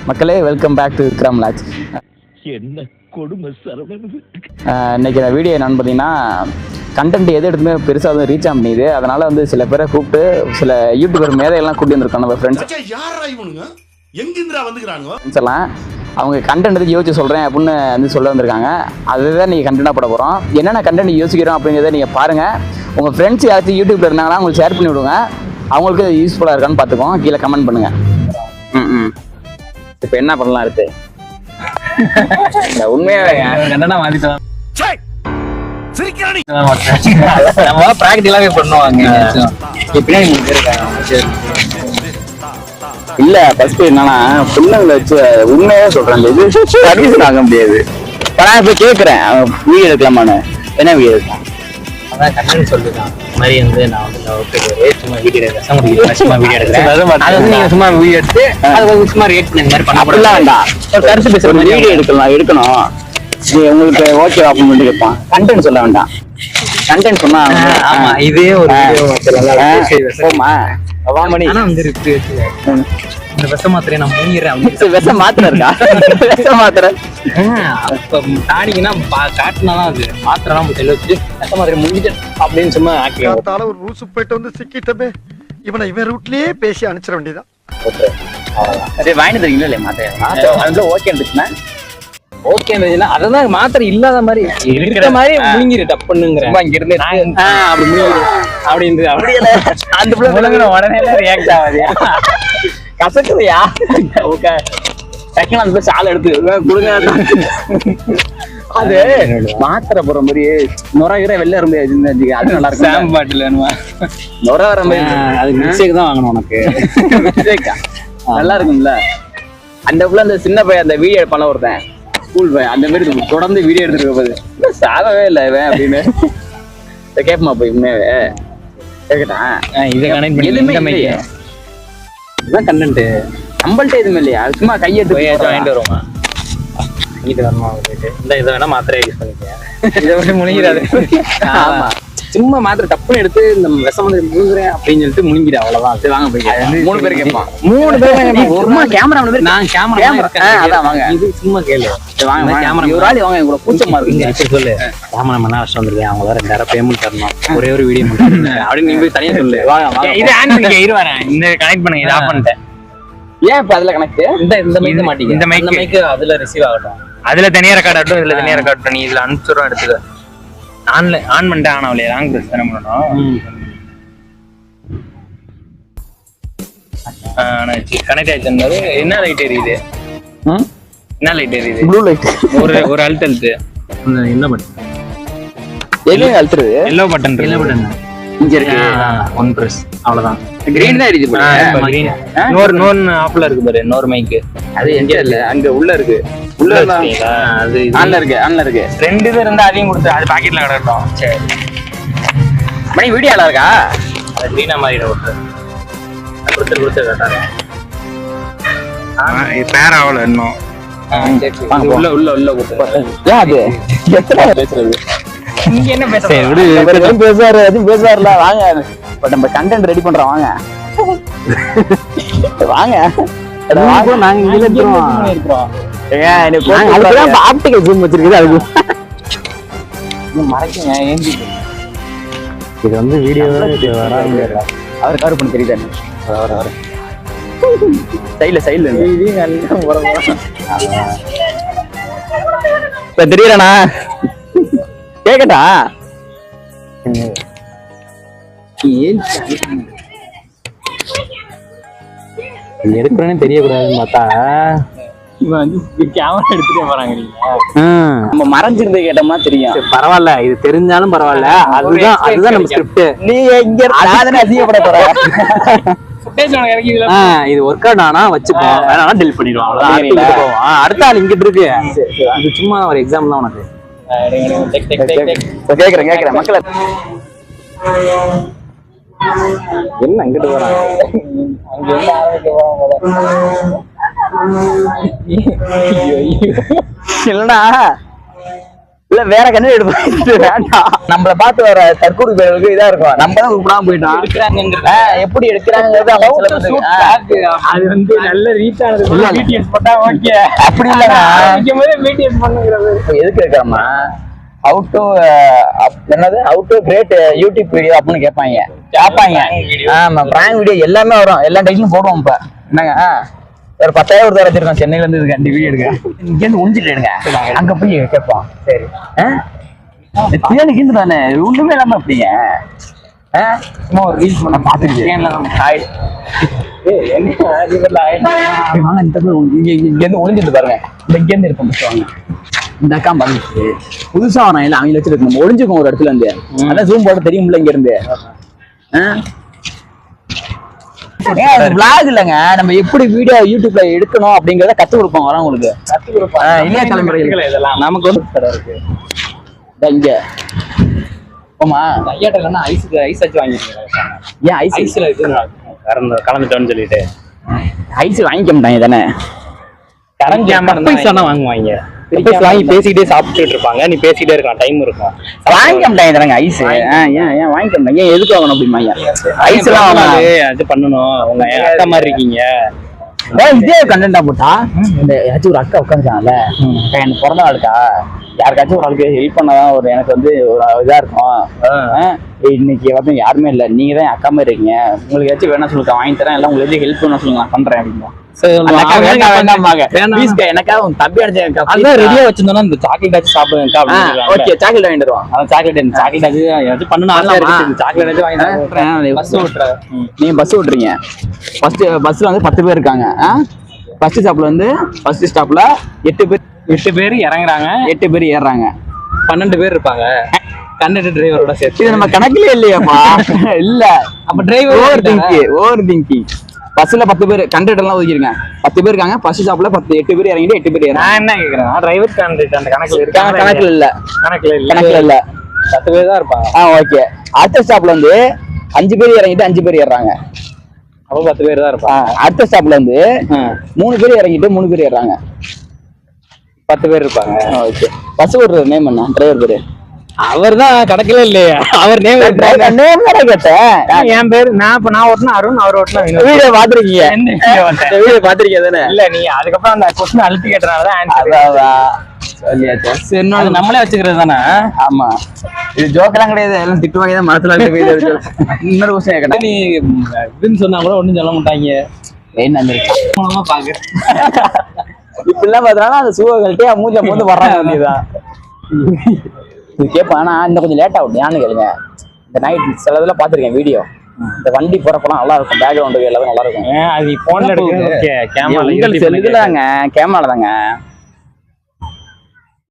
மக்களே welcome back to Vikram lodge. என்ன கொடுமை சரவணன். இன்னைக்கு இந்த வீடியோ என்னன்னு பார்த்தீங்கன்னா, கண்டென்ட் எது எடுத்துமே பெருசாக வந்து ரீச் ஆக முடியுது. அதனால வந்து சில பேரை கூப்பிட்டு சில யூடியூபர் மேதையெல்லாம் கூட்டி வந்திருக்கோம் நம்ம ஃப்ரெண்ட்ஸ் எல்லாம். அவங்க கண்டென்ட் எதுக்கு யோசிச்சு சொல்கிறேன் அப்படின்னு வந்து சொல்ல வந்திருக்காங்க. அதுதான் நீங்கள் கண்டென்ட்டாக போட போகிறோம். என்னென்ன கண்டென்ட் யோசிக்கிறோம் அப்படிங்கிறத நீங்கள் பாருங்கள். உங்கள் ஃப்ரெண்ட்ஸ் யாராச்சும் யூடியூப்பில் இருந்தாங்கன்னா அவங்களுக்கு ஷேர் பண்ணி விடுங்க. அவங்களுக்கு யூஸ்ஃபுல்லாக இருக்கான்னு பார்த்துக்கோங்க. கீழே கமெண்ட் பண்ணுங்கள். இப்போ என்ன பண்ணலாம் இருக்கு உண்மையாவே கண்டென்ட்டா மாத்திட்டோம். நம்ம பிராக்டிகலாவே பண்ணுவாங்க. இல்ல ஃபர்ஸ்ட் என்னன்னா பொண்ணுங்களை வச்சு உண்மையாவே சொல்றேன், இது சர்வீஸ் ஆக முடியாது. நான் இப்ப கேக்குறேன் வீடியோ எடுக்கலாமான்னு. என்ன வீடியோ எடுக்கலாம்? அதான் கண்ணன் சொல்லுதான் மாதிரி வந்து நான் வந்து சும்மா வீடியோ எடுக்கிறேன், சும்மா வீடியோ எடுக்கிறேன். அது வந்து நீங்க சும்மா வீடியோ எடுத்து அது வந்து சும்மா ரேட் பண்ணி மாதிரி பண்ணலாம் வேண்டாம். கருத்து பேசுற மாதிரி வீடியோ எடுக்கணும். உங்களுக்கு ஓகே அப்படின்னு கேட்பான். கண்டென்ட் சொல்ல வேண்டாம். கண்டென்ட் சொன்னா ஆமா இதே ஒரு இந்த விஷ மாத்திரை நான் மூங்கிறேன். விஷ மாத்திரை இருக்கா? விஷ மாத்திரை தானிங்கன்னா காட்டுனாதான் அது மாத்திரைலாம் வச்சு விஷ மாத்திரை முடிஞ்சிட்டு அப்படின்னு சும்மா ஆக்கிட்டால ஒரு ரூசு போயிட்டு வந்து சிக்கிட்டமே. இவனை இவன் ரூட்லயே பேசி அனுப்பிச்சிட வேண்டியதான். வாங்கி தரீங்களா இல்லையா மாத்திரை? ஓகே இருந்துச்சுன்னா ஓகே இருந்துச்சுன்னா அதான் மாத்திரை இல்லாத மாதிரி இருக்கிற மாதிரி முழுங்கிரு டப்புன்னுங்கிற இங்க இருந்து அப்படி முழுங்கிரு அப்படின்னு அந்த பிள்ளை உடனே ரியாக்ட் ஆகாது. கசக்குதையா ஓகே அந்த பிள்ளை சாலை எடுத்து கொடுங்க. அது மாத்திரை போற மாதிரி நுரைகிற வெளில இருந்து அது நல்லா இருக்கும். சாம் பாட்டில் வேணுமா? நுர வர மாதிரி அது மிக்சேக்கு தான் வாங்கணும் உனக்கு. நல்லா இருக்கும்ல அந்த பிள்ளை. அந்த சின்ன பையன் அந்த வீடியோ பண்ண ஒருத்தன் ஸ்கூல் பையன் அந்த மாதிரி தொடர்ந்து வீடியோ எடுத்துட்டு போகுது. சாகவே இல்லை இவன் அப்படின்னு கேட்பமா போய் உண்மையாவே கேட்கட்டான். இதை கனெக்ட் பண்ணி எதுவுமே இதுதான் கண்டென்ட். நம்மள்ட்ட எதுவுமே இல்லையா? சும்மா கையெடுத்து வாங்கிட்டு வருவோமா? வாங்கிட்டு வரணுமா? இந்த இதை வேணா மாத்திரை யூஸ் பண்ணிக்கேன். இதை வந்து முழுங்கிறாது. ஆமா சும்மா மாத்திரை டப்புன்னு எடுத்து இந்த விஷம் வந்து முழுங்குறேன் அப்படின்னு சொல்லிட்டு முழுங்கிடு. அவ்வளவுதான். சரி வாங்க போய் 3 பேர் கேட்பான். 3 பேர் கேமரா நான் கேமரா அதான் வாங்க இது சும்மா கேளு. வாங்க கேமரா ஒரு ஆள் வாங்க. இவ்வளவு கூச்சமா இருக்கு சொல்லு. கேமரா மண்ணா வச்சு வந்துருக்கேன். அவங்க 2000 பேமெண்ட் தரணும். ஒரே ஒரு வீடியோ அப்படின்னு நீங்க போய் தனியா சொல்லு. வாங்க இது ஆன் பண்ணிக்க இருவாரேன். இந்த கனெக்ட் பண்ணுங்க. இது ஆஃப் பண்ணிட்டேன். ஏன் இப்ப அதுல கனெக்ட் இந்த மைக் மாட்டீங்க? இந்த மைக் அதுல ரிசீவ் ஆகட்டும். அதுல தனியா ரெக்கார்ட் ஆகட்டும். இதுல தனியா ரெக்கார்ட் பண்ணி இதுல அனுப்பிச்சுறோம். எடுத்துக்க ஆன்ல ஆன் பண்ணிட்டு ஆன் ஆகலையா? ராங் பிரஸ் தானே பண்ணணும். கனெக்ட் ஆயிடுச்சு. என்ன லைட் எரியுது? என்ன லைட் எரியுது? Blue light. ஒரு அழுத்து என்ன பட்டன்? எல்லோ அழுத்துறது. Yellow button. எல்லோ பட்டன் இங்க இருக்கு. ஒன் பிரஸ் அவ்வளவுதான். கிரீன் தான் எரியுது. கிரீன் நோர் ஆஃப்ல இருக்கு பாரு. நோர் மைக் அது எங்க இல்ல, அங்க உள்ள இருக்கு. உள்ள அது ஆன்ல இருக்கு. 2 இது இருந்தா அதையும் கொடுத்து அது பாக்கெட்ல கிடக்கட்டும். சரி மணி வீடியோ நல்லா இருக்கா? அது கிரீனா மாதிரி கொடுத்து கேட்டாங்க. பேர் ஆகல இன்னும். உள்ள கொடுத்து அது எத்தனை பேசுறது? நீங்க என்ன பேசுறாரு? அது பேசுவார்ல. வாங்க பட் நம்ம கண்டென்ட் ரெடி பண்றோம். வாங்க வாங்க நாங்க இருக்கிறோம். ஆப்டிகல் ஜூம் வச்சிருக்குது. அது மறைக்குங்க. இது வந்து வீடியோ அவர் கவர் பண்ண தெரியுதானே? சைட்ல இப்ப தெரியலண்ணா. கேக்கட்டா? எடுக்கிறேன்னு தெரியக்கூடாதுன்னு பார்த்தா இவன் வந்து கேமரா எடுத்துட்டே போறாங்க. நம்ம மறைஞ்சிருந்து கேட்டோம்னா தெரியும். பரவாயில்ல, இது தெரிஞ்சாலும் பரவாயில்ல. அதுதான் நம்ம ஸ்கிரிப்ட். நீ எங்க அதிகப்பட போற இது ஒர்க் அவுட் ஆனா வச்சுப்போம், வேணா டெலிட் பண்ணிடுவோம். அடுத்த ஆள் இங்கிட்டு இருக்கு. இது சும்மா ஒரு எக்ஸாம் தான் உனக்கு. கேக்குறேன் மக்கள் என்ன அங்கிட்டு போறாங்க? இல்லடா இல்ல வேற கண்ணு எடுத்து வேண்டாம். நம்மள பார்த்து வர தற்கூரி பேருக்கு இதா இருக்கும். நம்ம தான் உருப்படாம போயிட்டோம். எப்படி எடுக்கிறாங்கிறது அது வந்து நல்ல ரீச் ஆனது. பிடிஎஸ் போட்டா ஓகே, அப்படி இல்லைங்க. பிடிஎஸ் பண்ணுங்கிறது எதுக்கு இருக்கிறோமா how to create YouTube video அப்படின்னு கேட்பாங்க. ஆமா, பிராங்க் வீடியோ எல்லாமே வரும். எல்லா டைப்லையும் போடுவோம். இப்ப என்னங்க ஒரு 10,000 ஒருத்தர் வச்சிருக்கோம் சென்னையில இருந்து. இதுக்கு அண்டி வீடியோ எடுக்க இங்கேருந்து ஒழிஞ்சிட்டு எடுங்க, அங்க போய் கேட்போம். சரி தேனுக்கு தானே ஒண்ணுமே இல்லாம அப்படிங்க. சும்மா ஒரு ரீல்ஸ் பண்ண பாத்துக்கிட்டு இங்கேருந்து ஒளிஞ்சிட்டு பாருங்க. இங்கேருந்து இருப்போம். வாங்க இந்த அக்கா பாருங்க, புதுசா வரான். இல்லை அவங்க வச்சிருக்கு. நம்ம ஒளிஞ்சுக்கோம் ஒரு இடத்துல இருந்து. அதான் ஜூம் போட தெரியும்ல இங்க இருந்து. விளாக் இல்லைங்க, நம்ம எப்படி வீடியோ யூடியூப்ல எடுக்கணும் அப்படிங்கறத கத்து கொடுப்போம் வரவங்களுக்கு. இளைய தலைமுறைகள் இதெல்லாம் நமக்கு வந்து இருக்கு. இங்க ஆமா ஐயாட்ட இல்லைன்னா ஐஸ் வச்சு வாங்கிருக்கீங்க. ஏன் ஐஸ்ல இது கலந்துட்டோன்னு சொல்லிட்டு ஐஸ் வாங்கிக்க மாட்டாங்க தானே. வாங்குவாங்க வாங்கி பேசிக்கிட்டே சாப்பிட்டுட்டு இருப்பாங்க. நீ பேசிக்கிட்டே இருக்கலாம், டைம் இருக்கும். வாங்கிக்க மாட்டாங்க தானங்க ஐஸ். ஏன் வாங்கிக்க மாட்டாங்க? ஏன் எதுக்கு வாங்கணும் அப்படிமா? ஐஸ் எல்லாம் அது பண்ணணும். உங்க அக்கா மாதிரி இருக்கீங்க. இதே கண்டென்ட்டா போட்டா இந்த ஏதாச்சும் ஒரு அக்கா உட்காந்துருக்காங்கல்ல, எனக்கு பிறந்த நாளுக்கா யாருக்காச்சும் ஒரு ஆளுக்கு ஹெல்ப் பண்ணாதான் ஒரு எனக்கு வந்து ஒரு இதா இருக்கும். இன்னைக்கு வந்து யாருமே இல்லை, நீங்க தான் அக்கா மாதிரி இருக்கீங்க, உங்களுக்கு ஏதாச்சும் வேணா சொல்லுங்க வாங்கி தரேன், எல்லாம் உங்களுக்கு ஹெல்ப் பண்ண சொல்லுங்க நான் பண்றேன் அப்படின்னா ரெடியா வச்சிருந்தோம்னா இந்த சாக்லேட் ஆச்சு சாப்பிடுங்க. ஓகே, சாக்லேட் வாங்கிட்டு வருவான். சாக்லேட் ஆச்சு ஏதாச்சும் பண்ணணும். சாக்லேட் ஆச்சு வாங்கி பஸ் ஓட்டுற. நீங்க பஸ் ஓட்டுறீங்க. பஸ்ல வந்து 10 பேர் இருக்காங்க. ஃபர்ஸ்ட் ஸ்டாப்ல வந்து ஃபர்ஸ்ட் ஸ்டாப்ல 8 பேர் இறங்குறாங்க, 8 பேர் ஏறுறாங்க, 12 பேர் இருப்பாங்க. கண்டக்டர் டிரைவரோட சேர்த்து. இது நம்ம கணக்குல இல்லையாப்பா? இல்ல அப்ப டிரைவர் ஓவர் திங்கிங். பஸ்ல 10 பேர் கண்டக்டர் எல்லாம் ஒதுக்கிருங்க. 10 பேர் இருக்காங்க. ஃபர்ஸ்ட் ஸ்டாப்ல 8 பேர் இறங்கிட்டு 8 பேர் ஏறாங்க. நான் என்ன கேக்குறேன், டிரைவர் கண்டக்டர் அந்த கணக்குல இருக்காங்க? கணக்குல இல்ல. 10 பேர் தான் இருப்பாங்க. ஓகே. அடுத்த ஸ்டாப்ல வந்து 5 பேர் இறங்கிட்டு 5 பேர் ஏறாங்க. அப்ப 10 பேர் தான் இருப்பாங்க. அடுத்த ஸ்டாப்ல வந்து 3 பேர் இறங்கிட்டு 3 பேர் ஏறாங்க. 10 பேர் இருப்பாங்க. ஓகே. பஸ் ஓட்டுற நேம் என்ன? டிரைவர் பேரு அவர் தான் கணக்குல இல்லையா? அவர் நேம் கேட்டேன். என் பேரு நான் ஓட்டினா அருண், அவர் ஓட்டினா வீடியோ பாத்துருக்கீங்க. வீடியோ பாத்துருக்கீங்க தானே? இல்ல நீ அதுக்கப்புறம் அந்த கொஸ்டின் அழுத்தி கேட்டனாலதான் நம்மளே வச்சுக்கிறது தானே. ஆமா, இது ஜோக்கெல்லாம் கிடையாது, எல்லாம் திட்டுவாங்க தான் மனசுல. இன்னொரு கொஸ்டின் கேட்டா நீ இதுன்னு சொன்னா கூட ஒண்ணும் சொல்ல மாட்டாங்க. என்ன பாக்கு இப்படிலாம் பாத்தா அந்த சூழல்கிட்டே மூஞ்ச மூந்து வர்றாங்க வேண்டியதான். இது கேட்பேன். ஆனா இந்த கொஞ்சம் லேட் ஆகும். ஏன்னு கேளுங்க, இந்த நைட் சில இதெல்லாம் பாத்துருக்கேன் வீடியோ. இந்த வண்டி போறப்பெல்லாம் நல்லா இருக்கும், பேக்ரவுண்டு எல்லாமே நல்லா இருக்கும். அது போன்ல எடுக்க இதுலங்க கேமரால தாங்க